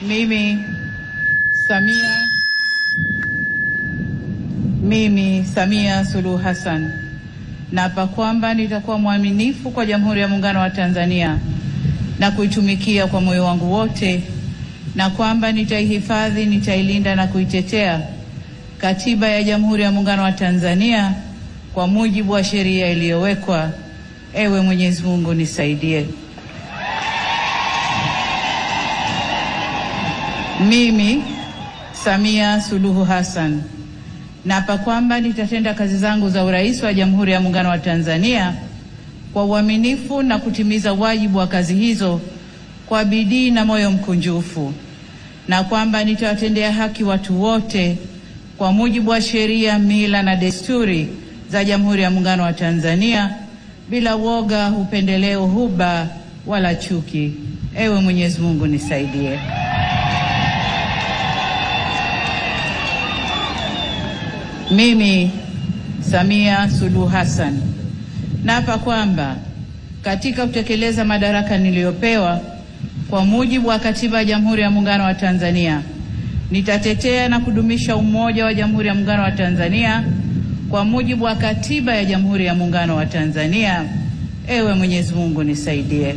Mimi Samia Suluhu Hassan naapa kwamba nitakuwa mwaminifu kwa Jamhuri ya Muungano wa Tanzania na kuitumikia kwa moyo wangu wote, na kwamba nitaihifadhi, nitailinda na kuitetea Katiba ya Jamhuri ya Muungano wa Tanzania kwa mujibu wa sheria iliyowekwa. Ewe Mwenyezi Mungu nisaidie. Mimi Samia Suluhu Hassan naapa kwamba nitatenda kazi zangu za urais wa Jamhuri ya Muungano wa Tanzania kwa uaminifu na kutimiza wajibu wa kazi hizo kwa bidii na moyo mkunjufu, na kwamba nitawatendea haki watu wote kwa mujibu wa sheria, mila na desturi za Jamhuri ya Muungano wa Tanzania bila woga, upendeleo, huba wala chuki. Ewe Mwenyezi Mungu nisaidie. Mimi Samia Suluhu Hassan naapa kwamba katika kutekeleza madaraka niliyopewa kwa mujibu wa Katiba ya Jamhuri ya Muungano wa Tanzania, nitatetea na kudumisha umoja wa Jamhuri ya Muungano wa Tanzania kwa mujibu wa Katiba ya Jamhuri ya Muungano wa Tanzania. Ewe Mwenyezi Mungu nisaidie.